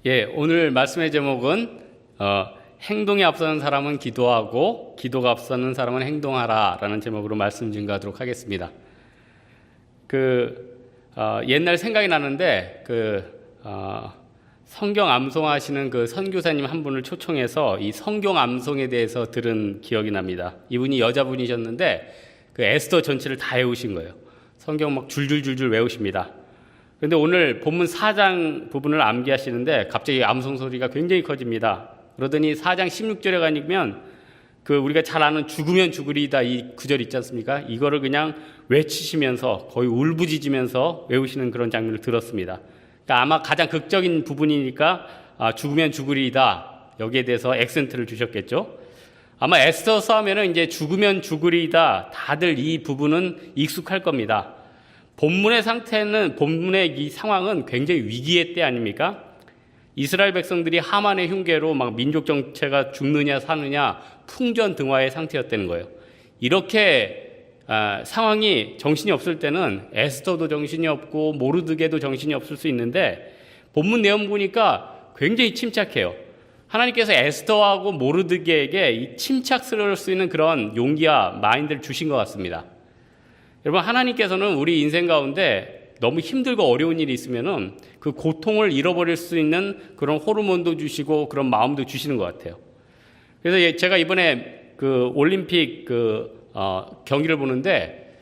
예, 오늘 말씀의 제목은 행동이 앞서는 사람은 기도하고 기도가 앞서는 사람은 행동하라 라는 제목으로 말씀 증거하도록 하겠습니다. 옛날 생각이 나는데 성경 암송하시는 그 선교사님 한 분을 초청해서 이 성경 암송에 대해서 들은 기억이 납니다. 이분이 여자분이셨는데 그 에스더 전체를 다 외우신 거예요. 성경 막 줄줄줄줄 외우십니다. 그런데 오늘 본문 4장 부분을 암기하시는데 갑자기 암송 소리가 굉장히 커집니다. 그러더니 4장 16절에 가면 우리가 잘 아는 죽으면 죽으리다 이 구절 있지 않습니까? 이거를 그냥 외치시면서 거의 울부짖으면서 외우시는 그런 장면을 들었습니다. 그러니까 아마 가장 극적인 부분이니까 죽으면 죽으리다 여기에 대해서 액센트를 주셨겠죠. 아마 에스더서 하면은 이제 죽으면 죽으리다 다들 이 부분은 익숙할 겁니다. 본문의 이 상황은 굉장히 위기의 때 아닙니까? 이스라엘 백성들이 하만의 흉계로 막 민족 정체가 죽느냐 사느냐 풍전등화의 상태였다는 거예요. 이렇게 상황이 정신이 없을 때는 에스더도 정신이 없고 모르드게도 정신이 없을 수 있는데 본문 내용 보니까 굉장히 침착해요. 하나님께서 에스더하고 모르드게에게 이 침착스러울 수 있는 그런 용기와 마인드를 주신 것 같습니다. 여러분, 하나님께서는 우리 인생 가운데 너무 힘들고 어려운 일이 있으면은 그 고통을 잃어버릴 수 있는 그런 호르몬도 주시고 그런 마음도 주시는 것 같아요. 그래서 제가 이번에 올림픽 경기를 보는데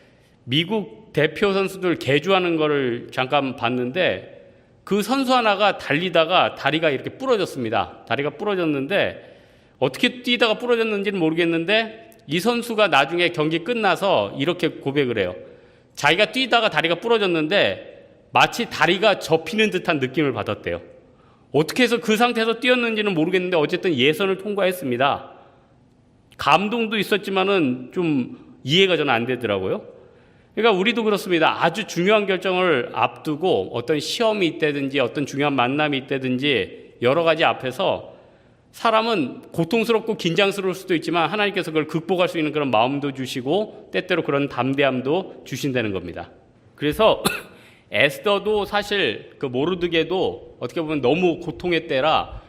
미국 대표 선수들 개주하는 거를 잠깐 봤는데 그 선수 하나가 달리다가 다리가 이렇게 부러졌습니다. 다리가 부러졌는데 어떻게 뛰다가 부러졌는지는 모르겠는데 이 선수가 나중에 경기 끝나서 이렇게 고백을 해요. 자기가 뛰다가 다리가 부러졌는데 마치 다리가 접히는 듯한 느낌을 받았대요. 어떻게 해서 그 상태에서 뛰었는지는 모르겠는데 어쨌든 예선을 통과했습니다. 감동도 있었지만은 좀 이해가 저는 안 되더라고요. 그러니까 우리도 그렇습니다. 아주 중요한 결정을 앞두고 어떤 시험이 있다든지 어떤 중요한 만남이 있다든지 여러 가지 앞에서 사람은 고통스럽고 긴장스러울 수도 있지만 하나님께서 그걸 극복할 수 있는 그런 마음도 주시고 때때로 그런 담대함도 주신다는 겁니다. 그래서 에스더도 사실 모르드게도 어떻게 보면 너무 고통의 때라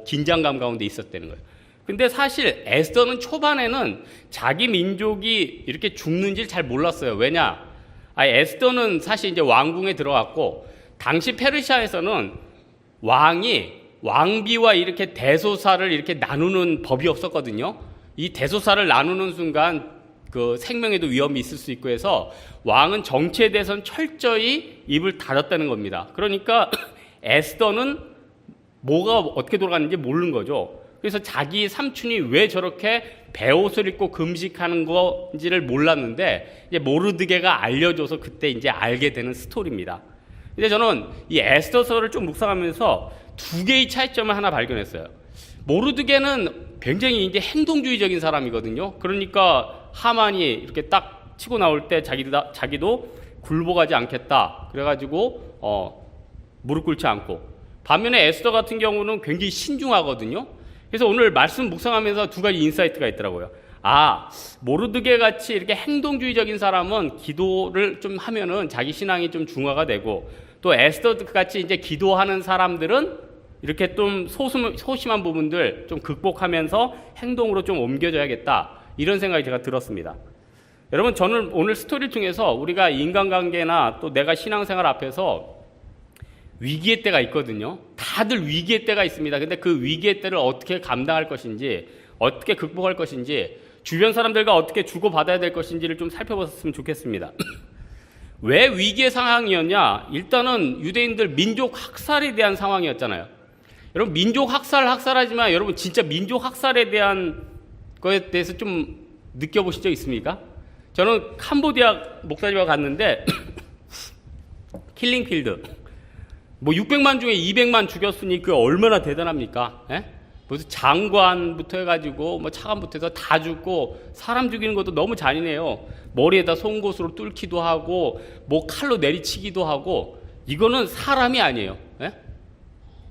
긴장감 가운데 있었다는 거예요. 근데 사실 에스더는 초반에는 자기 민족이 이렇게 죽는지를 잘 몰랐어요. 왜냐? 에스더는 사실 이제 왕궁에 들어갔고 당시 페르시아에서는 왕비와 이렇게 대소사를 이렇게 나누는 법이 없었거든요. 이 대소사를 나누는 순간 생명에도 위험이 있을 수 있고 해서 왕은 정치에 대해서는 철저히 입을 닫았다는 겁니다. 그러니까 에스더는 뭐가 어떻게 돌아가는지 모르는 거죠. 그래서 자기 삼촌이 왜 저렇게 베옷을 입고 금식하는 건지를 몰랐는데 이제 모르드게가 알려줘서 그때 이제 알게 되는 스토리입니다. 근데 저는 이 에스더서를 좀 묵상하면서 두 개의 차이점을 하나 발견했어요. 모르드게는 굉장히 이제 행동주의적인 사람이거든요. 그러니까 하만이 이렇게 딱 치고 나올 때 자기도 굴복하지 않겠다. 그래가지고 무릎 꿇지 않고. 반면에 에스더 같은 경우는 굉장히 신중하거든요. 그래서 오늘 말씀 묵상하면서 두 가지 인사이트가 있더라고요. 모르드게 같이 이렇게 행동주의적인 사람은 기도를 좀 하면은 자기 신앙이 좀 중화가 되고 또 에스더 같이 이제 기도하는 사람들은 이렇게 좀 소심한 부분들 좀 극복하면서 행동으로 좀 옮겨줘야겠다. 이런 생각이 제가 들었습니다. 여러분, 저는 오늘 스토리를 통해서 우리가 인간관계나 또 내가 신앙생활 앞에서 위기의 때가 있거든요. 다들 위기의 때가 있습니다. 근데 그 위기의 때를 어떻게 감당할 것인지, 어떻게 극복할 것인지, 주변 사람들과 어떻게 주고받아야 될 것인지를 좀 살펴봤으면 좋겠습니다. 왜 위기의 상황이었냐? 일단은 유대인들 민족 학살에 대한 상황이었잖아요. 여러분, 민족 학살하지만 여러분 진짜 민족 학살에 대한 거에 대해서 좀 느껴보신 적 있습니까? 저는 캄보디아 목사님과 갔는데 킬링필드 600만 중에 200만 죽였으니 그 얼마나 대단합니까? 무슨 장관부터 해가지고 차관부터 해서 다 죽고 사람 죽이는 것도 너무 잔인해요. 머리에다 송곳으로 뚫기도 하고 칼로 내리치기도 하고 이거는 사람이 아니에요.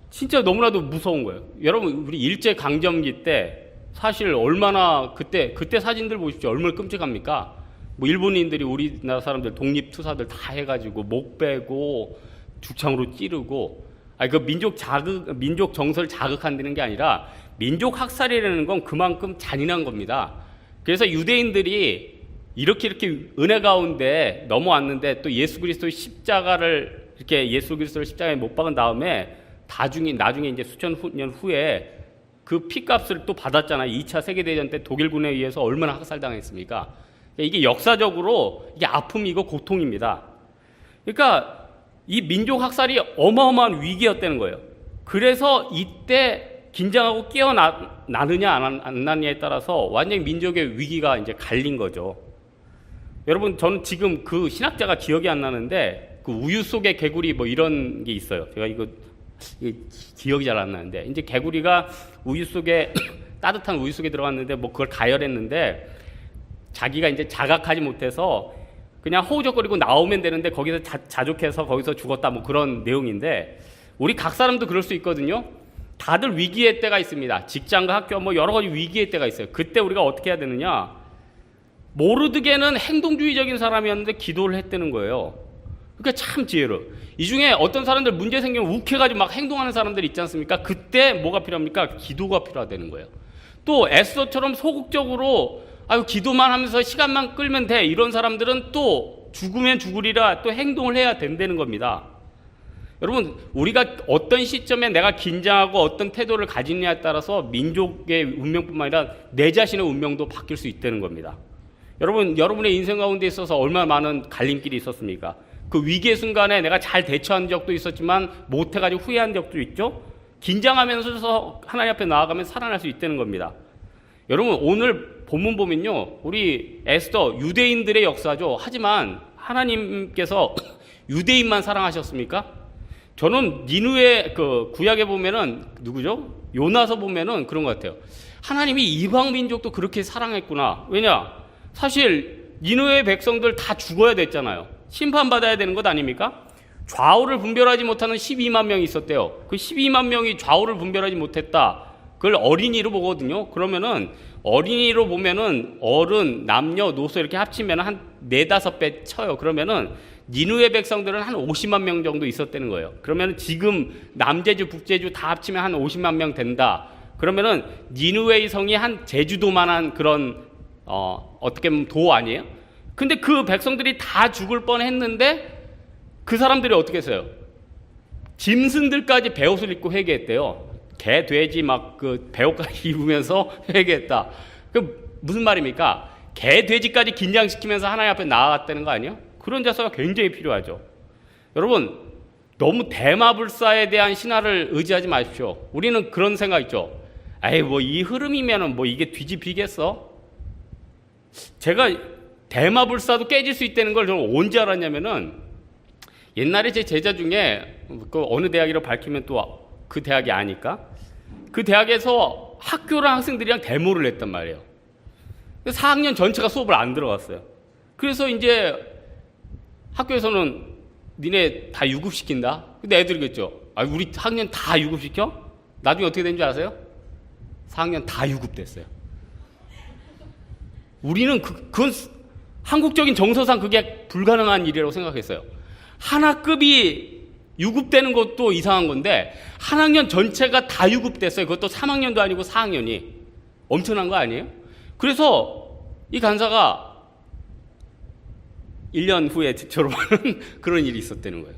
진짜 너무나도 무서운 거예요. 여러분, 우리 일제강점기 때 사실 얼마나 그때 사진들 보십시오. 얼마나 끔찍합니까? 일본인들이 우리나라 사람들 독립투사들 다 해가지고 목 베고 죽창으로 찌르고 그 민족 정서를 자극한다는 게 아니라 민족 학살이라는 건 그만큼 잔인한 겁니다. 그래서 유대인들이 이렇게 은혜 가운데 넘어왔는데 또 예수 그리스도의 십자가를 이렇게 예수 그리스도를 십자가에 못 박은 다음에 나중에 이제 수천 년 후에 그 피값을 또 받았잖아요. 2차 세계대전 때 독일군에 의해서 얼마나 학살당했습니까? 이게 역사적으로 이게 아픔이고 고통입니다. 그러니까 이 민족 학살이 어마어마한 위기였다는 거예요. 그래서 이때 긴장하고 깨어나느냐 안 나느냐에 따라서 완전히 민족의 위기가 이제 갈린 거죠. 여러분, 저는 지금 그 신학자가 기억이 안 나는데 그 우유 속의 개구리 뭐 이런 게 있어요. 제가 이거 기억이 잘 안 나는데 이제 개구리가 우유 속에 따뜻한 우유 속에 들어갔는데 뭐 그걸 가열했는데 자기가 이제 자각하지 못해서 그냥 허우적거리고 나오면 되는데 거기서 자족해서 거기서 죽었다 뭐 그런 내용인데 우리 각 사람도 그럴 수 있거든요. 다들 위기의 때가 있습니다. 직장과 학교 뭐 여러 가지 위기의 때가 있어요. 그때 우리가 어떻게 해야 되느냐? 모르드게는 행동주의적인 사람이었는데 기도를 했다는 거예요. 그러니까 참 지혜로. 이 중에 어떤 사람들 문제 생기면 욱해가지고 막 행동하는 사람들 있지 않습니까? 그때 뭐가 필요합니까? 기도가 필요하다는 거예요. 또 에스더처럼 소극적으로 기도만 하면서 시간만 끌면 돼 이런 사람들은 또 죽으면 죽으리라 또 행동을 해야 된다는 겁니다. 여러분, 우리가 어떤 시점에 내가 긴장하고 어떤 태도를 가지느냐에 따라서 민족의 운명뿐만 아니라 내 자신의 운명도 바뀔 수 있다는 겁니다. 여러분의 인생 가운데 있어서 얼마나 많은 갈림길이 있었습니까? 그 위기의 순간에 내가 잘 대처한 적도 있었지만 못해가지고 후회한 적도 있죠. 긴장하면서 하나님 앞에 나아가면 살아날 수 있다는 겁니다. 여러분, 오늘 본문 보면요, 우리 에스더 유대인들의 역사죠. 하지만 하나님께서 유대인만 사랑하셨습니까? 저는 니느웨 그 구약에 보면은 누구죠? 요나서 보면은 그런 것 같아요. 하나님이 이방 민족도 그렇게 사랑했구나. 왜냐? 사실 니느웨 백성들 다 죽어야 됐잖아요. 심판받아야 되는 것 아닙니까? 좌우를 분별하지 못하는 12만 명이 있었대요. 그 12만 명이 좌우를 분별하지 못했다. 그걸 어린이로 보거든요. 그러면은 어린이로 보면은 어른, 남녀, 노소 이렇게 합치면 한 4-5배 쳐요. 그러면은 니느웨 백성들은 한 50만 명 정도 있었다는 거예요. 그러면은 지금 남제주, 북제주 다 합치면 한 50만 명 된다. 그러면은 니느웨의 성이 한 제주도만한 그런 어떻게 보면 도 아니에요? 근데 그 백성들이 다 죽을 뻔했는데 그 사람들이 어떻게 했어요? 짐승들까지 베옷을 입고 회개했대요. 개, 돼지 막 그 배옷까지 입으면서 회개했다. 그 무슨 말입니까? 개, 돼지까지 긴장시키면서 하나님 앞에 나아갔다는 거 아니에요? 그런 자세가 굉장히 필요하죠. 여러분, 너무 대마불사에 대한 신화를 의지하지 마십시오. 우리는 그런 생각 있죠. 뭐 이 흐름이면은 뭐 이게 뒤집히겠어? 제가 대마불사도 깨질 수 있다는 걸 저는 언제 알았냐면은 옛날에 제 제자 중에 그 어느 대학이라고 밝히면 또 그 대학이 아니까 그 대학에서 학교랑 학생들이랑 데모를 했단 말이에요. 4학년 전체가 수업을 안 들어갔어요. 그래서 이제 학교에서는 니네 다 유급시킨다. 근데 애들이 그랬죠. 우리 학년 다 유급시켜? 나중에 어떻게 된 줄 아세요? 4학년 다 유급됐어요. 우리는 그건 한국적인 정서상 그게 불가능한 일이라고 생각했어요. 한 학급이 유급되는 것도 이상한 건데 한 학년 전체가 다 유급됐어요. 그것도 3학년도 아니고 4학년이. 엄청난 거 아니에요? 그래서 이 간사가 1년 후에 졸업하는 그런 일이 있었다는 거예요.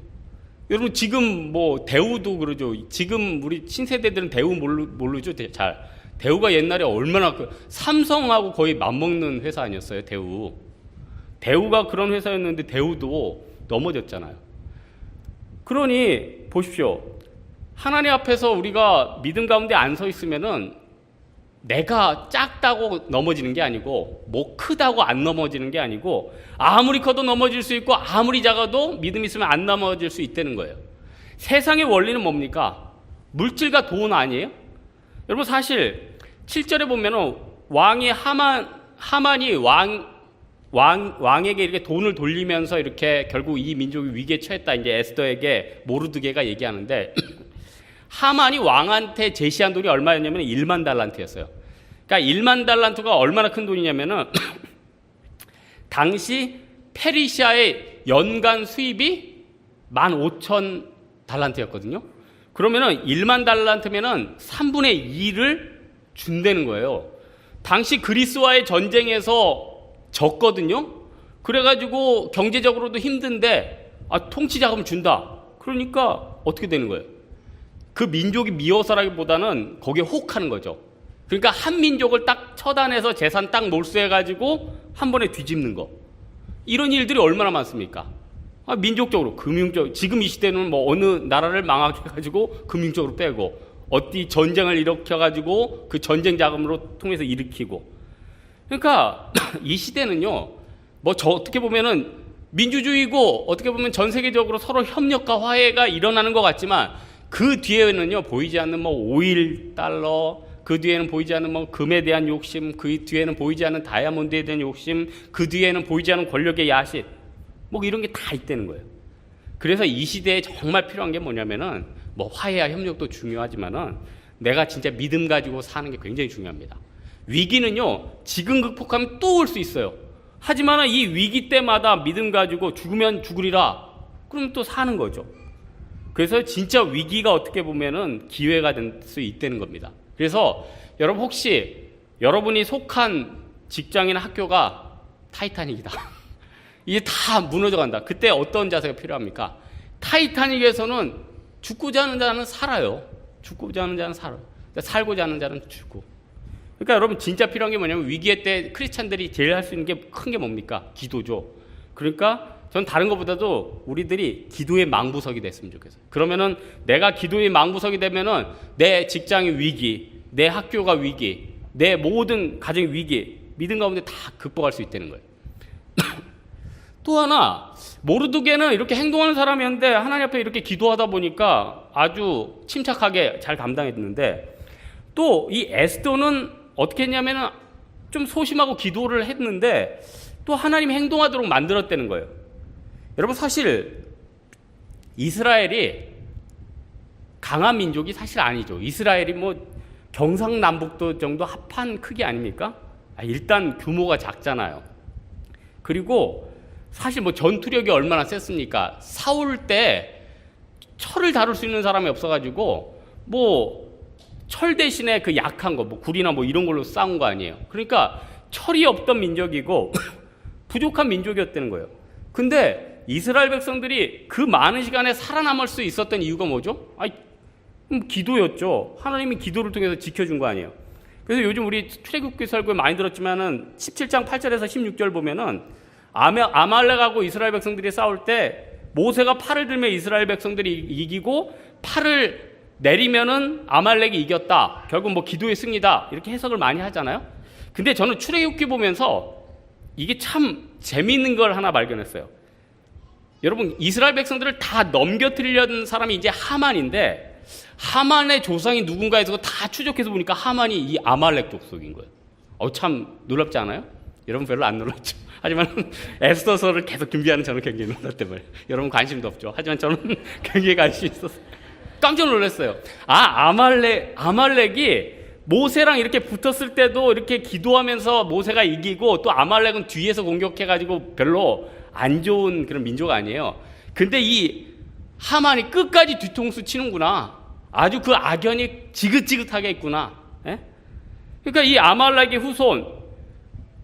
여러분, 지금 뭐 대우도 그러죠. 지금 우리 신세대들은 대우 모르죠. 잘. 대우가 옛날에 얼마나 삼성하고 거의 맞먹는 회사 아니었어요. 대우가 그런 회사였는데 대우도 넘어졌잖아요. 그러니 보십시오. 하나님 앞에서 우리가 믿음 가운데 안 서 있으면은 내가 작다고 넘어지는 게 아니고 뭐 크다고 안 넘어지는 게 아니고 아무리 커도 넘어질 수 있고 아무리 작아도 믿음 있으면 안 넘어질 수 있다는 거예요. 세상의 원리는 뭡니까? 물질과 돈 아니에요? 여러분, 사실 7절에 보면은 왕이 하만이 왕에게 이렇게 돈을 돌리면서 이렇게 결국 이 민족이 위기에 처했다. 이제 에스더에게 모르드게가 얘기하는데 하만이 왕한테 제시한 돈이 얼마였냐면 1만 달란트였어요. 그러니까 1만 달란트가 얼마나 큰 돈이냐면은 당시 페르시아의 연간 수입이 15,000 달란트였거든요. 그러면은 1만 달란트면은 3분의 2를 준다는 거예요. 당시 그리스와의 전쟁에서 졌거든요. 그래가지고 경제적으로도 힘든데 통치 자금 준다. 그러니까 어떻게 되는 거예요? 그 민족이 미워서라기보다는 거기에 혹하는 거죠. 그러니까 한 민족을 딱 처단해서 재산 딱 몰수해가지고 한 번에 뒤집는 거. 이런 일들이 얼마나 많습니까? 민족적으로, 금융적, 지금 이 시대는 뭐 어느 나라를 망하게 해가지고 금융적으로 빼고, 어디 전쟁을 일으켜가지고 그 전쟁 자금으로 통해서 일으키고. 그러니까 이 시대는요, 어떻게 보면은 민주주의고 어떻게 보면 전 세계적으로 서로 협력과 화해가 일어나는 것 같지만 그 뒤에는요, 보이지 않는 오일 달러, 그 뒤에는 보이지 않는 금에 대한 욕심, 그 뒤에는 보이지 않는 다이아몬드에 대한 욕심, 그 뒤에는 보이지 않는 권력의 야식, 이런 게 다 있다는 거예요. 그래서 이 시대에 정말 필요한 게 뭐냐면은 화해와 협력도 중요하지만은 내가 진짜 믿음 가지고 사는 게 굉장히 중요합니다. 위기는요, 지금 극복하면 또 올 수 있어요. 하지만 이 위기 때마다 믿음 가지고 죽으면 죽으리라, 그럼 또 사는 거죠. 그래서 진짜 위기가 어떻게 보면은 기회가 될 수 있다는 겁니다. 그래서 여러분, 혹시 여러분이 속한 직장이나 학교가 타이타닉이다. 이게 다 무너져 간다. 그때 어떤 자세가 필요합니까? 타이타닉에서는 죽고자 하는 자는 살아요. 죽고자 하는 자는 살아요. 살고자 하는 자는 죽고. 그러니까 여러분, 진짜 필요한 게 뭐냐면, 위기의 때 크리스찬들이 제일 할 수 있는 게 큰 게 뭡니까? 기도죠. 그러니까 전 다른 것보다도 우리들이 기도의 망부석이 됐으면 좋겠어요. 그러면은 내가 기도의 망부석이 되면은 내 직장의 위기, 내 학교가 위기, 내 모든 가정의 위기, 믿음 가운데 다 극복할 수 있다는 거예요. 또 하나, 모르드게는 이렇게 행동하는 사람이었는데 하나님 앞에 이렇게 기도하다 보니까 아주 침착하게 잘 감당했는데, 또 이 에스더는 어떻게 했냐면은 좀 소심하고 기도를 했는데 또 하나님 행동하도록 만들었다는 거예요. 여러분, 사실 이스라엘이 강한 민족이 사실 아니죠. 이스라엘이 경상남북도 정도 합한 크기 아닙니까? 일단 규모가 작잖아요. 그리고 사실 전투력이 얼마나 셌습니까? 싸울 때 철을 다룰 수 있는 사람이 없어가지고 철 대신에 그 약한 거, 굴이나 이런 걸로 싸운 거 아니에요. 그러니까 철이 없던 민족이고 부족한 민족이었다는 거예요. 근데 이스라엘 백성들이 그 많은 시간에 살아남을 수 있었던 이유가 뭐죠? 기도였죠. 하나님이 기도를 통해서 지켜준 거 아니에요. 그래서 요즘 우리 출애굽기 설교에 많이 들었지만은 17장 8절에서 16절 보면은 아말렉하고 이스라엘 백성들이 싸울 때 모세가 팔을 들며 이스라엘 백성들이 이기고 팔을 내리면은 아말렉이 이겼다. 결국 기도의 승리다. 이렇게 해석을 많이 하잖아요. 근데 저는 출애굽기 보면서 이게 참 재미있는 걸 하나 발견했어요. 여러분, 이스라엘 백성들을 다 넘겨뜨리려는 사람이 이제 하만인데, 하만의 조상이 누군가 해서 다 추적해서 보니까 하만이 이 아말렉 족속인 거예요. 참 놀랍지 않아요? 여러분 별로 안 놀랐죠? 하지만 에스더서를 계속 준비하는 저는 굉장히 놀랐단 말이에요. 여러분 관심도 없죠? 하지만 저는 굉장히 관심이 있었어요. 깜짝 놀랐어요. 아말렉이 모세랑 이렇게 붙었을 때도 이렇게 기도하면서 모세가 이기고, 또 아말렉은 뒤에서 공격해가지고 별로 안 좋은 그런 민족 아니에요. 근데 이 하만이 끝까지 뒤통수 치는구나. 아주 그 악연이 지긋지긋하게 있구나. 예? 그러니까 이 아말렉의 후손,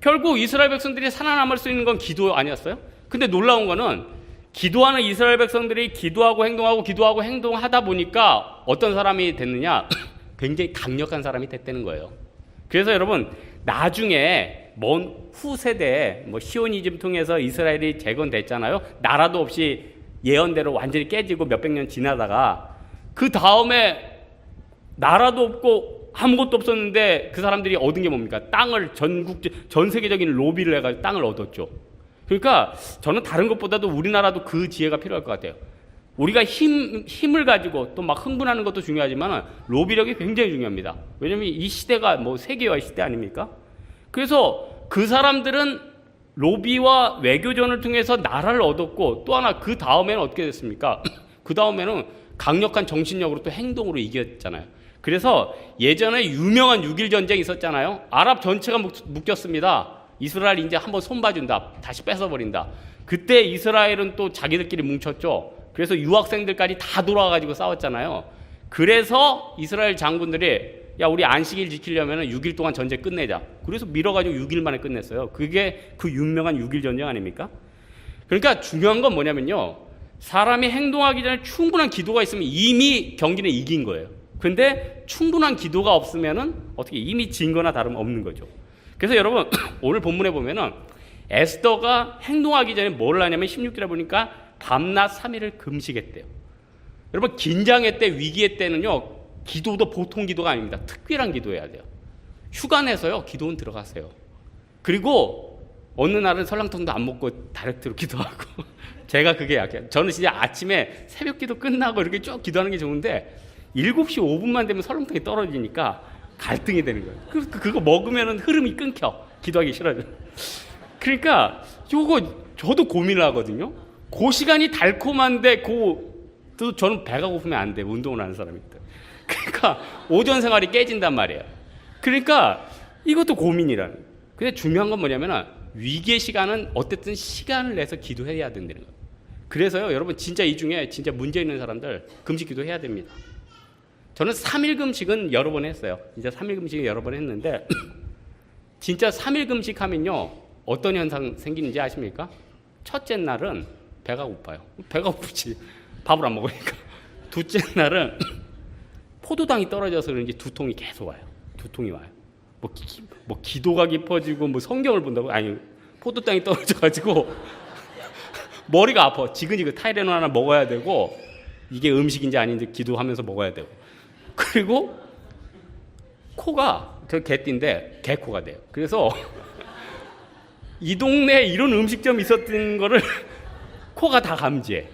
결국 이스라엘 백성들이 살아남을 수 있는 건 기도 아니었어요? 근데 놀라운 거는 기도하는 이스라엘 백성들이 기도하고 행동하고 기도하고 행동하다 보니까 어떤 사람이 됐느냐? 굉장히 강력한 사람이 됐다는 거예요. 그래서 여러분, 나중에 먼 후세대에 시오니즘 통해서 이스라엘이 재건됐잖아요. 나라도 없이 예언대로 완전히 깨지고 몇백 년 지나다가 그 다음에 나라도 없고 아무것도 없었는데 그 사람들이 얻은 게 뭡니까? 땅을 전 세계적인 로비를 해가지고 땅을 얻었죠. 그러니까 저는 다른 것보다도 우리나라도 그 지혜가 필요할 것 같아요. 우리가 힘을 가지고 또 흥분하는 것도 중요하지만 로비력이 굉장히 중요합니다. 왜냐하면 이 시대가 세계화의 시대 아닙니까? 그래서 그 사람들은 로비와 외교전을 통해서 나라를 얻었고, 또 하나 그 다음에는 어떻게 됐습니까? 그 다음에는 강력한 정신력으로 또 행동으로 이겼잖아요. 그래서 예전에 유명한 6.1 전쟁이 있었잖아요. 아랍 전체가 묶였습니다. 이스라엘 이제 한번 손봐준다. 다시 뺏어버린다. 그때 이스라엘은 또 자기들끼리 뭉쳤죠. 그래서 유학생들까지 다 돌아와가지고 싸웠잖아요. 그래서 이스라엘 장군들이 야, 우리 안식일 지키려면 6일 동안 전쟁 끝내자. 그래서 밀어가지고 6일 만에 끝냈어요. 그게 그 유명한 6일 전쟁 아닙니까? 그러니까 중요한 건 뭐냐면요, 사람이 행동하기 전에 충분한 기도가 있으면 이미 경기는 이긴 거예요. 근데 충분한 기도가 없으면은 어떻게 이미 진 거나 다름없는 거죠. 그래서 여러분 오늘 본문에 보면은 에스더가 행동하기 전에 뭘 하냐면 16절에 보니까 밤낮 3일을 금식했대요. 여러분 긴장의 때, 위기의 때는요, 기도도 보통 기도가 아닙니다. 특별한 기도해야 돼요. 휴가 내서요, 기도는 들어가세요. 그리고 어느 날은 설렁탕도 안 먹고 다이렉트로 기도하고 제가 그게 약해요. 저는 진짜 아침에 새벽 기도 끝나고 이렇게 쭉 기도하는 게 좋은데 7시 5분만 되면 설렁탕이 떨어지니까 갈등이 되는 거예요. 그거 먹으면 흐름이 끊겨. 기도하기 싫어요. 그러니까 요거 저도 고민을 하거든요. 그 시간이 달콤한데 또 저는 배가 고프면 안 돼. 운동을 하는 사람이기 때문에. 그러니까 오전 생활이 깨진단 말이에요. 그러니까 이것도 고민이라는 거예요. 근데 중요한 건 뭐냐면 위기의 시간은 어쨌든 시간을 내서 기도해야 된다는 거예요. 그래서요, 여러분 진짜 이 중에 진짜 문제 있는 사람들 금식 기도해야 됩니다. 저는 3일 금식은 여러 번 했어요. 이제 3일 금식을 여러 번 했는데 진짜 3일 금식하면요, 어떤 현상 생기는지 아십니까? 첫째 날은 배가 고파요. 배가 고프지. 밥을 안 먹으니까. 둘째 날은 포도당이 떨어져서 그런지 두통이 계속 와요. 두통이 와요. 뭐 기도가 깊어지고 뭐 성경을 본다고? 아니, 포도당이 떨어져가지고 머리가 아파. 지근지근 타이레놀 하나 먹어야 되고, 이게 음식인지 아닌지 기도하면서 먹어야 되고, 그리고 코가, 저 개띠인데 개코가 돼요. 그래서 이 동네에 이런 음식점이 있었던 거를 코가 다 감지해.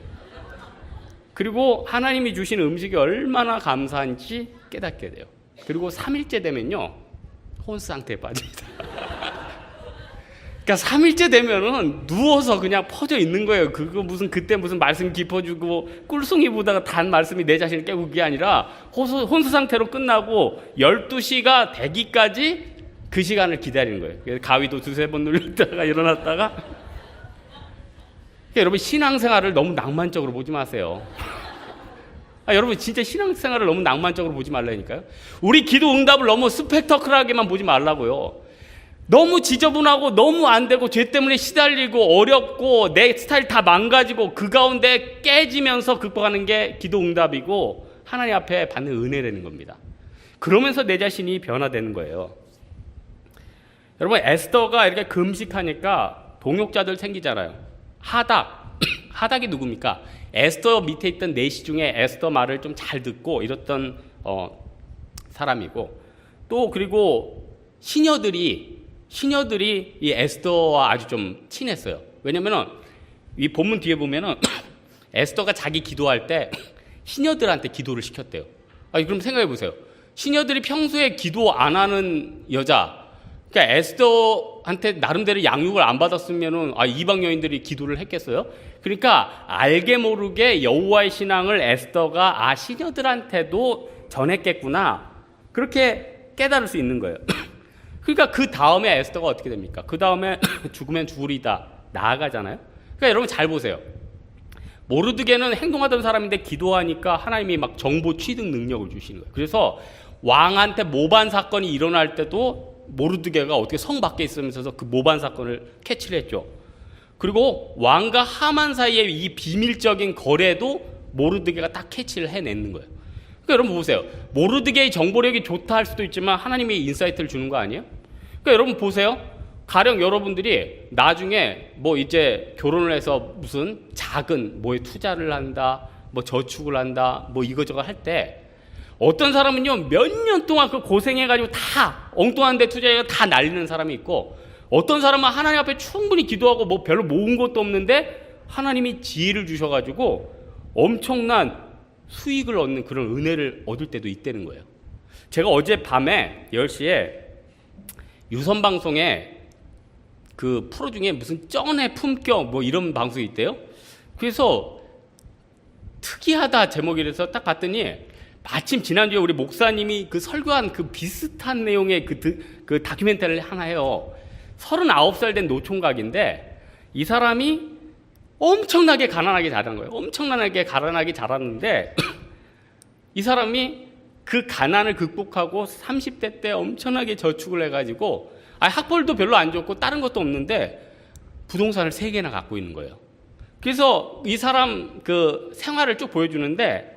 그리고 하나님이 주신 음식이 얼마나 감사한지 깨닫게 돼요. 그리고 3일째 되면요, 혼수 상태에 빠집니다. 그러니까 3일째 되면은 누워서 그냥 퍼져 있는 거예요. 그때 무슨 말씀 깊어주고 꿀송이 보다가 단 말씀이 내 자신을 깨고, 그게 아니라 혼수 상태로 끝나고 12시가 되기까지 그 시간을 기다리는 거예요. 그래서 가위도 2-3번 눌렸다가 일어났다가. 그러니까 여러분 신앙생활을 너무 낭만적으로 보지 마세요. 여러분 진짜 신앙생활을 너무 낭만적으로 보지 말라니까요. 우리 기도 응답을 너무 스펙터클하게만 보지 말라고요. 너무 지저분하고 너무 안 되고 죄 때문에 시달리고 어렵고 내 스타일 다 망가지고 그 가운데 깨지면서 극복하는 게 기도 응답이고 하나님 앞에 받는 은혜라는 겁니다. 그러면서 내 자신이 변화되는 거예요. 여러분 에스더가 이렇게 금식하니까 동역자들 생기잖아요. 하닥이 누굽니까? 에스더 밑에 있던 내시 중에 에스더 말을 좀 잘 듣고 이랬던 사람이고, 또 그리고 시녀들이 이 에스더와 아주 좀 친했어요. 왜냐면은 이 본문 뒤에 보면은 에스더가 자기 기도할 때 시녀들한테 기도를 시켰대요. 그럼 생각해 보세요. 시녀들이 평소에 기도 안 하는 여자, 그러니까 에스더한테 나름대로 양육을 안 받았으면은 이방 여인들이 기도를 했겠어요? 그러니까 알게 모르게 여호와의 신앙을 에스더가 시녀들한테도 전했겠구나, 그렇게 깨달을 수 있는 거예요. 그러니까 그 다음에 에스더가 어떻게 됩니까? 그 다음에 죽으면 죽으리다 나아가잖아요. 그러니까 여러분 잘 보세요. 모르드게는 행동하던 사람인데 기도하니까 하나님이 막 정보 취득 능력을 주시는 거예요. 그래서 왕한테 모반 사건이 일어날 때도 모르드게가 어떻게 성 밖에 있으면서 그 모반 사건을 캐치를 했죠. 그리고 왕과 하만 사이의 이 비밀적인 거래도 모르드게가 딱 캐치를 해내는 거예요. 그러니까 여러분 보세요. 모르드게의 정보력이 좋다 할 수도 있지만 하나님이 인사이트를 주는 거 아니에요? 그러니까 여러분 보세요. 가령 여러분들이 나중에 뭐 이제 결혼을 해서 무슨 작은 뭐에 투자를 한다, 뭐 저축을 한다, 뭐 이거저거 할 때 어떤 사람은요 몇 년 동안 그 고생해가지고 다 엉뚱한 데 투자해서 다 날리는 사람이 있고, 어떤 사람은 하나님 앞에 충분히 기도하고 뭐 별로 모은 것도 없는데 하나님이 지혜를 주셔가지고 엄청난 수익을 얻는 그런 은혜를 얻을 때도 있다는 거예요. 제가 어제 밤에 10시에 유선방송에 그 프로 중에 무슨 쩐의 품격 뭐 이런 방송이 있대요. 그래서 특이하다 제목이라서 딱 봤더니 마침 지난주에 우리 목사님이 그 설교한 그 비슷한 내용의 그 다큐멘터리를 하나 해요. 39살 된 노총각인데 이 사람이 엄청나게 가난하게 자란 거예요. 엄청나게 가난하게 자랐는데 이 사람이 그 가난을 극복하고 30대 때 엄청나게 저축을 해가지고 학벌도 별로 안 좋고 다른 것도 없는데 부동산을 3개나 갖고 있는 거예요. 그래서 이 사람 그 생활을 쭉 보여주는데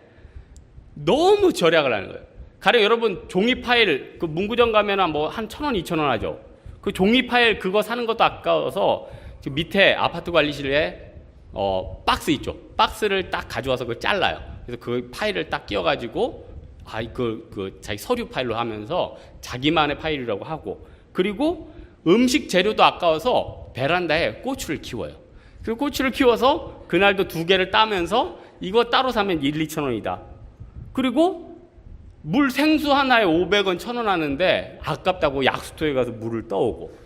너무 절약을 하는 거예요. 가령 여러분 종이 파일 그 문구점 가면 뭐 한 1,000원, 2,000원 하죠. 그 종이 파일 그거 사는 것도 아까워서 밑에 아파트 관리실에 박스 있죠. 박스를 딱 가져와서 그걸 잘라요. 그래서 그 파일을 딱 끼워가지고 자기 서류 파일로 하면서 자기만의 파일이라고 하고, 그리고 음식 재료도 아까워서 베란다에 고추를 키워요. 그 고추를 키워서 그날도 2개를 따면서 이거 따로 사면 1, 2천 원이다. 그리고 물 생수 하나에 500원, 1,000원 하는데 아깝다고 약수터에 가서 물을 떠오고,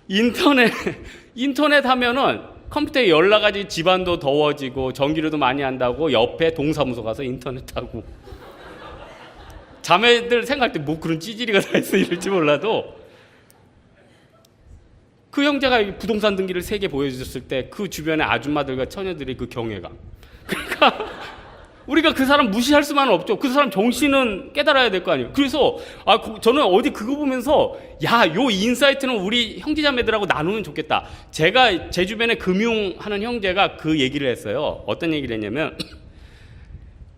인터넷 하면은 컴퓨터에 연락하지 집안도 더워지고 전기료도 많이 한다고 옆에 동사무소 가서 인터넷 하고. 자매들 생각할 때 뭐 그런 찌질이가 다 있어 이럴지 몰라도 그 형제가 부동산 등기를 3개 보여줬을 때 그 주변의 아줌마들과 처녀들의 그 경외감. 그러니까 우리가 그 사람 무시할 수만은 없죠. 그 사람 정신은 깨달아야 될 거 아니에요. 그래서 저는 어디 그거 보면서 요 인사이트는 우리 형제자매들하고 나누면 좋겠다. 제가 제 주변에 금융하는 형제가 그 얘기를 했어요. 어떤 얘기를 했냐면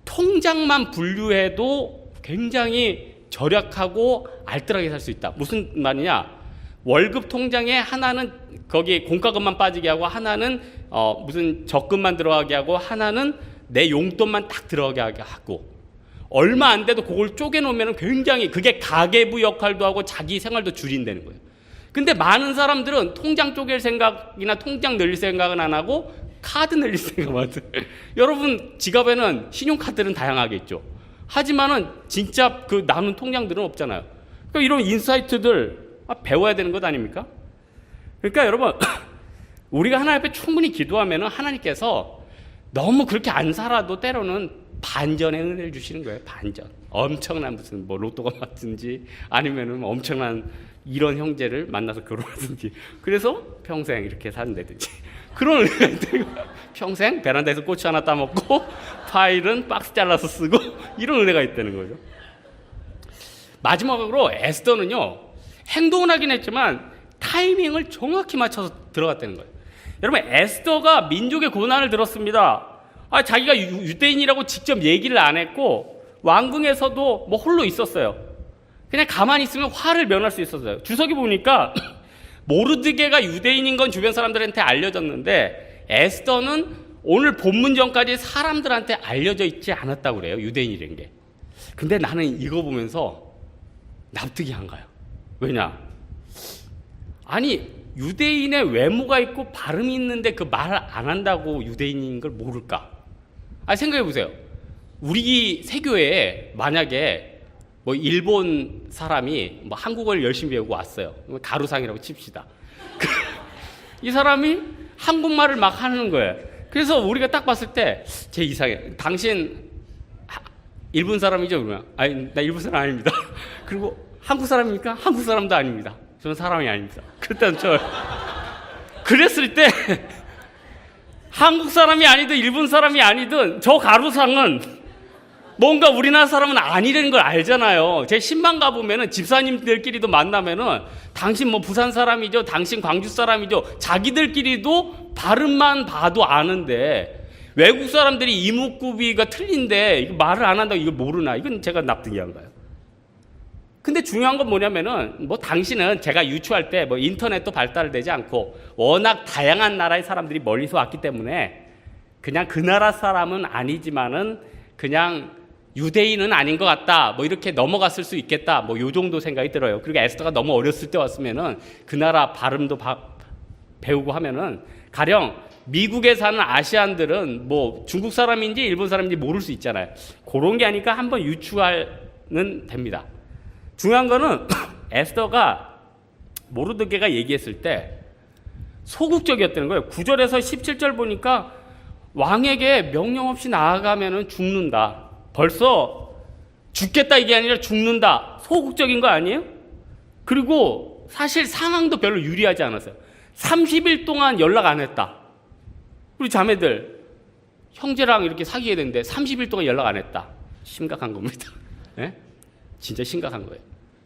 통장만 분류해도 굉장히 절약하고 알뜰하게 살 수 있다. 무슨 말이냐? 월급 통장에 하나는 거기 공과금만 빠지게 하고, 하나는 무슨 적금만 들어가게 하고, 하나는 내 용돈만 딱 들어가게 하고, 얼마 안 돼도 그걸 쪼개놓으면 굉장히 그게 가계부 역할도 하고 자기 생활도 줄인다는 거예요. 근데 많은 사람들은 통장 쪼갤 생각이나 통장 늘릴 생각은 안 하고 카드 늘릴 생각만 해요. 여러분 지갑에는 신용카드는 다양하게 있죠. 하지만은 진짜 그 나눈 통장들은 없잖아요. 그러니까 이런 인사이트들 배워야 되는 것 아닙니까? 그러니까 여러분 우리가 하나님 앞에 충분히 기도하면은 하나님께서 너무 그렇게 안 살아도 때로는 반전의 은혜를 주시는 거예요. 반전. 엄청난 무슨 뭐 로또가 맞든지 아니면은 엄청난 이런 형제를 만나서 결혼하든지, 그래서 평생 이렇게 산다든지 그런 은혜가 있대요. 평생 베란다에서 고추 하나 따먹고 파일은 박스 잘라서 쓰고 이런 은혜가 있다는 거죠. 마지막으로 에스더는요, 행동은 하긴 했지만 타이밍을 정확히 맞춰서 들어갔다는 거예요. 여러분 에스더가 민족의 고난을 들었습니다. 자기가 유대인이라고 직접 얘기를 안 했고 왕궁에서도 뭐 홀로 있었어요. 그냥 가만히 있으면 화를 면할 수 있었어요. 주석이 보니까 모르드게가 유대인인 건 주변 사람들한테 알려졌는데 에스더는 오늘 본문 전까지 사람들한테 알려져 있지 않았다고 그래요. 유대인이라는 게. 근데 나는 이거 보면서 납득이 안 가요. 왜냐? 아니 유대인의 외모가 있고 발음이 있는데 그 말 안 한다고 유대인인 걸 모를까? 생각해 보세요. 우리 세교회에 만약에 뭐 일본 사람이 뭐 한국어를 열심히 배우고 왔어요. 가루상이라고 칩시다. 이 사람이 한국말을 막 하는 거예요. 그래서 우리가 딱 봤을 때 제 이상해. 당신 일본 사람이죠? 그러면 나 일본 사람 아닙니다. 그리고 한국 사람입니까? 한국 사람도 아닙니다. 저는 사람이 아닙니다. 그랬을 때 한국 사람이 아니든 일본 사람이 아니든 저 가루상은 뭔가 우리나라 사람은 아니라는 걸 알잖아요. 제 신방 가보면은 집사님들끼리도 만나면은 당신 뭐 부산 사람이죠, 당신 광주 사람이죠, 자기들끼리도 발음만 봐도 아는데 외국 사람들이 이목구비가 틀린데 이거 말을 안 한다고 이걸 모르나? 이건 제가 납득이 안 가요. 근데 중요한 건 뭐냐면은 뭐 당신은 제가 유추할 때 뭐 인터넷도 발달되지 않고 워낙 다양한 나라의 사람들이 멀리서 왔기 때문에 그냥 그 나라 사람은 아니지만은 그냥 유대인은 아닌 것 같다, 뭐 이렇게 넘어갔을 수 있겠다, 뭐 요 정도 생각이 들어요. 그리고 에스더가 너무 어렸을 때 왔으면은 그 나라 발음도 배우고 하면은 가령 미국에 사는 아시안들은 뭐 중국 사람인지 일본 사람인지 모를 수 있잖아요. 그런 게 아니까 한번 유추하면 됩니다. 중요한 거는 에스더가 모르드게가 얘기했을 때 소극적이었다는 거예요. 9절에서 17절 보니까 왕에게 명령 없이 나아가면 죽는다. 벌써 죽겠다 이게 아니라 죽는다. 소극적인 거 아니에요? 그리고 사실 상황도 별로 유리하지 않았어요. 30일 동안 연락 안 했다. 우리 자매들 형제랑 이렇게 사귀게 됐는데 30일 동안 연락 안 했다. 심각한 겁니다. 예? 진짜 심각한 거예요.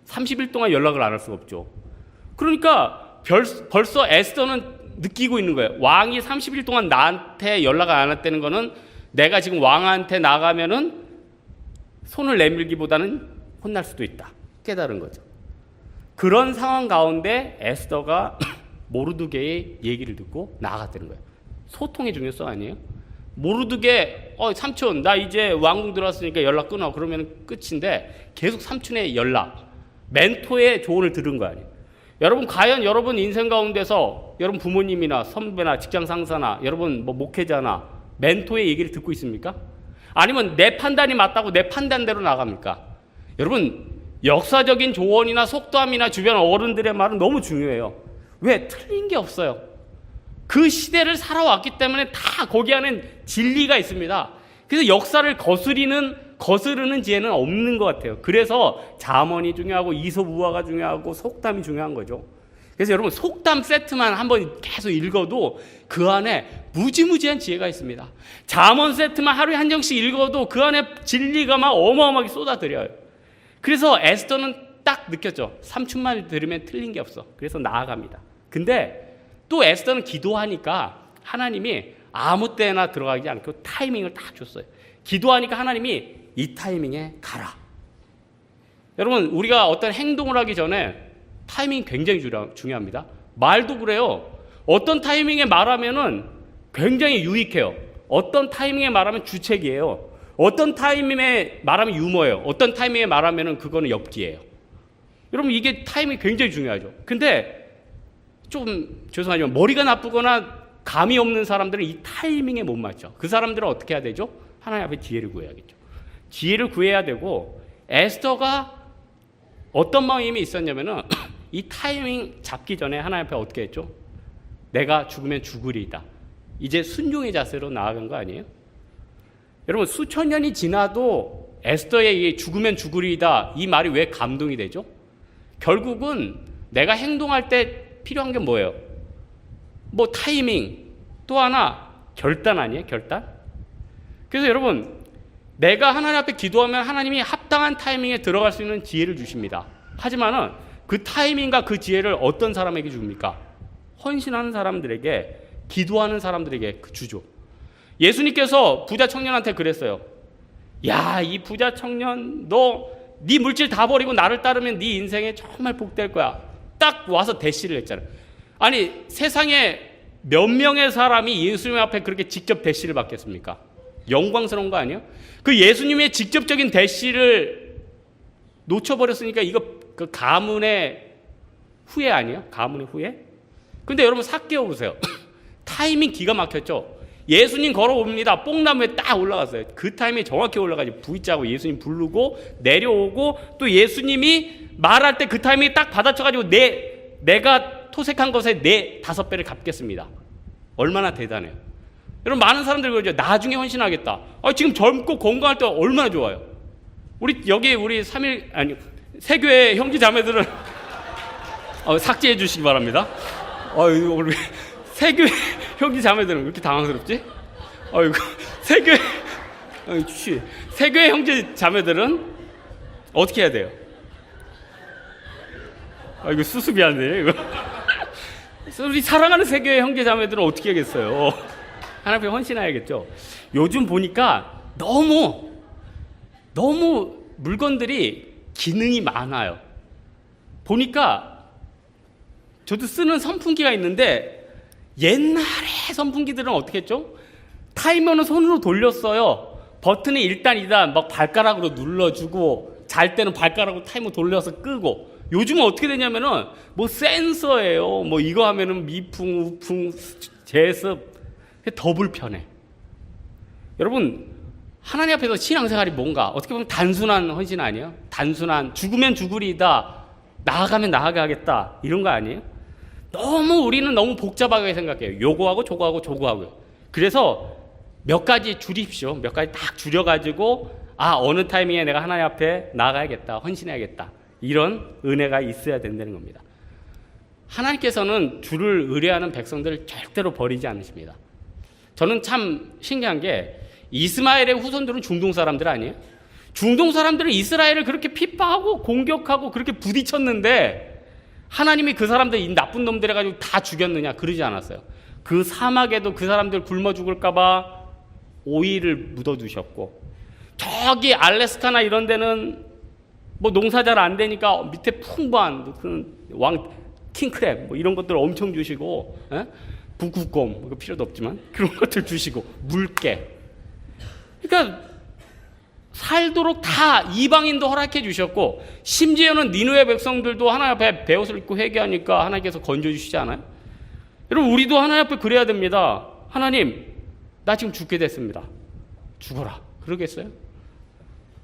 30일 동안 연락을 안 할 수가 없죠. 그러니까 벌써 에스더는 느끼고 있는 거예요. 왕이 30일 동안 나한테 연락을 안 했다는 거는 내가 지금 왕한테 나가면은 손을 내밀기보다는 혼날 수도 있다. 깨달은 거죠. 그런 상황 가운데 에스더가 모르드게의 얘기를 듣고 나아갔다는 거예요. 소통의 중요성 아니에요? 모르드게 삼촌 나 이제 왕궁 들어왔으니까 연락 끊어. 그러면 끝인데 계속 삼촌의 연락, 멘토의 조언을 들은 거 아니에요. 여러분 과연 여러분 인생 가운데서 여러분 부모님이나 선배나 직장 상사나 여러분 뭐 목회자나 멘토의 얘기를 듣고 있습니까? 아니면 내 판단이 맞다고 내 판단대로 나갑니까? 여러분 역사적인 조언이나 속담이나 주변 어른들의 말은 너무 중요해요. 왜? 틀린 게 없어요. 그 시대를 살아왔기 때문에 다 거기 안에 진리가 있습니다. 그래서 역사를 거스르는 지혜는 없는 것 같아요. 그래서 잠언이 중요하고 이솝우화가 중요하고 속담이 중요한 거죠. 그래서 여러분 속담 세트만 한번 계속 읽어도 그 안에 무지무지한 지혜가 있습니다. 잠언 세트만 하루에 한 장씩 읽어도 그 안에 진리가 막 어마어마하게 쏟아들여요. 그래서 에스더는 딱 느꼈죠. 삼촌만 들으면 틀린 게 없어. 그래서 나아갑니다. 근데 또 에스더는 기도하니까 하나님이 아무 때나 들어가지 않고 타이밍을 딱 줬어요. 기도하니까 하나님이 이 타이밍에 가라. 여러분 우리가 어떤 행동을 하기 전에 타이밍이 굉장히 중요합니다. 말도 그래요. 어떤 타이밍에 말하면은 굉장히 유익해요. 어떤 타이밍에 말하면 주책이에요. 어떤 타이밍에 말하면 유머예요. 어떤 타이밍에 말하면은 그거는 엽기예요. 여러분 이게 타이밍이 굉장히 중요하죠. 근데 좀 죄송하지만 머리가 나쁘거나 감이 없는 사람들은 이 타이밍에 못 맞죠. 그 사람들은 어떻게 해야 되죠? 하나님 앞에 지혜를 구해야겠죠. 지혜를 구해야 되고 에스더가 어떤 마음이 있었냐면은 이 타이밍 잡기 전에 하나님 앞에 어떻게 했죠? 내가 죽으면 죽으리이다. 이제 순종의 자세로 나아간 거 아니에요? 여러분 수천 년이 지나도 에스더의 이 죽으면 죽으리이다 이 말이 왜 감동이 되죠? 결국은 내가 행동할 때 필요한 게 뭐예요? 뭐 타이밍, 또 하나 결단 아니에요? 결단? 그래서 여러분 내가 하나님 앞에 기도하면 하나님이 합당한 타이밍에 들어갈 수 있는 지혜를 주십니다. 하지만은 그 타이밍과 그 지혜를 어떤 사람에게 줍니까? 헌신하는 사람들에게, 기도하는 사람들에게 주죠. 예수님께서 부자 청년한테 그랬어요. 야, 이 부자 청년 너 네 물질 다 버리고 나를 따르면 네 인생에 정말 복될 거야. 딱 와서 대시를 했잖아요. 아니 세상에 몇 명의 사람이 예수님 앞에 그렇게 직접 대시를 받겠습니까? 영광스러운 거 아니에요? 그 예수님의 직접적인 대시를 놓쳐버렸으니까 이거 그 가문의 후회 아니에요? 가문의 후회? 근데 여러분 삭개오 보세요. 타이밍 기가 막혔죠? 예수님 걸어옵니다. 뽕나무에 딱 올라갔어요. 그 타이밍에 정확히 올라가지. V자고 예수님 부르고 내려오고 또 예수님이 말할 때 그 타이밍에 딱 받아쳐가지고 내가 토색한 것에 내 5배를 갚겠습니다. 얼마나 대단해요. 여러분 많은 사람들이 그러죠. 나중에 헌신하겠다. 지금 젊고 건강할 때 얼마나 좋아요. 우리 3일 아니 세교회 형제 자매들은 삭제해 주시기 바랍니다. 우리 세교회 형제 자매들은 왜 이렇게 당황스럽지? 세교회 형제 자매들은 어떻게 해야 돼요? 이거 수습이 안 돼. 이거. 우리 사랑하는 세교회 형제 자매들은 어떻게 하겠어요? 하나님 앞에 헌신해야겠죠. 요즘 보니까 너무 물건들이 기능이 많아요. 보니까 저도 쓰는 선풍기가 있는데 옛날에 선풍기들은 어떻게 했죠? 타이머는 손으로 돌렸어요. 버튼이 1단, 2단 막 발가락으로 눌러주고 잘 때는 발가락으로 타이머 돌려서 끄고 요즘은 어떻게 되냐면은 뭐 센서예요. 뭐 이거 하면은 미풍, 우풍, 제습 더 불편해. 여러분 하나님 앞에서 신앙생활이 뭔가 어떻게 보면 단순한 헌신 아니에요? 단순한 죽으면 죽으리이다 나아가면 나아가겠다 이런 거 아니에요? 우리는 너무 복잡하게 생각해요. 요거하고 저거하고 저거하고요. 그래서 몇 가지 줄입시오. 몇 가지 딱 줄여가지고 어느 타이밍에 내가 하나님 앞에 나아가야겠다 헌신해야겠다 이런 은혜가 있어야 된다는 겁니다. 하나님께서는 주를 의뢰하는 백성들을 절대로 버리지 않으십니다. 저는 참 신기한 게 이스마엘의 후손들은 중동 사람들 아니에요? 중동 사람들은 이스라엘을 그렇게 핍박하고 공격하고 그렇게 부딪혔는데 하나님이 그 사람들 이 나쁜 놈들 해가지고 다 죽였느냐? 그러지 않았어요. 그 사막에도 그 사람들 굶어 죽을까봐 오이를 묻어두셨고, 저기 알래스카나 이런 데는 뭐 농사 잘 안 되니까 밑에 풍부한 왕 킹크랩 뭐 이런 것들 엄청 주시고, 북극곰 이거 필요도 없지만 그런 것들 주시고, 물개. 그러니까 살도록 다 이방인도 허락해 주셨고, 심지어는 니느웨 백성들도 하나님 앞에 베옷을 입고 회개하니까 하나님께서 건져주시지 않아요? 여러분, 우리도 하나님 앞에 그래야 됩니다. 하나님, 나 지금 죽게 됐습니다. 죽어라. 그러겠어요?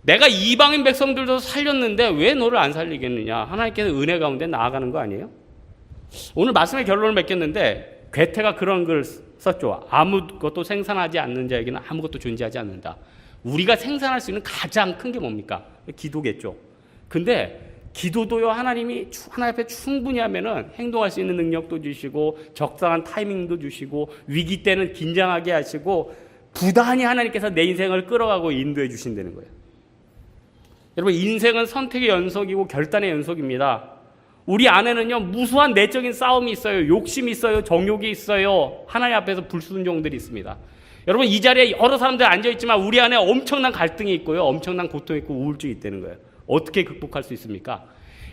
내가 이방인 백성들도 살렸는데 왜 너를 안 살리겠느냐? 하나님께서 은혜 가운데 나아가는 거 아니에요? 오늘 말씀의 결론을 맺겠는데, 괴테가 그런 글 썼죠. 아무것도 생산하지 않는 자에게는 아무것도 존재하지 않는다. 우리가 생산할 수 있는 가장 큰 게 뭡니까? 기도겠죠. 근데 기도도요, 하나님이 하나님 앞에 충분히 하면은 행동할 수 있는 능력도 주시고, 적당한 타이밍도 주시고, 위기 때는 긴장하게 하시고, 부단히 하나님께서 내 인생을 끌어가고 인도해 주신다는 거예요. 여러분, 인생은 선택의 연속이고 결단의 연속입니다. 우리 안에는요, 무수한 내적인 싸움이 있어요. 욕심이 있어요. 정욕이 있어요. 하나님 앞에서 불순종들이 있습니다. 여러분, 이 자리에 여러 사람들 앉아있지만 우리 안에 엄청난 갈등이 있고요, 엄청난 고통이 있고 우울증이 있다는 거예요. 어떻게 극복할 수 있습니까?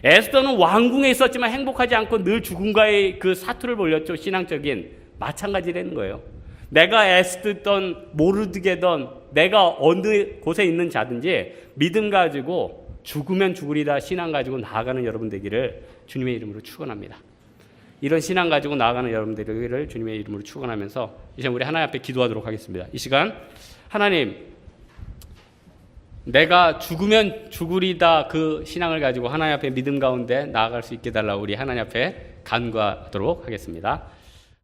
에스더는 왕궁에 있었지만 행복하지 않고 늘 죽음과의 그 사투를 벌였죠. 신앙적인. 마찬가지라는 거예요. 내가 에스더든 모르드게든 내가 어느 곳에 있는 자든지 믿음 가지고 죽으면 죽으리다 신앙 가지고 나아가는 여러분 되기를 주님의 이름으로 축원합니다. 이런 신앙 가지고 나아가는 여러분들을 주님의 이름으로 축원하면서 이제 우리 하나님 앞에 기도하도록 하겠습니다. 이 시간 하나님, 내가 죽으면 죽으리다 그 신앙을 가지고 하나님 앞에 믿음 가운데 나아갈 수 있게 달라 우리 하나님 앞에 간구하도록 하겠습니다.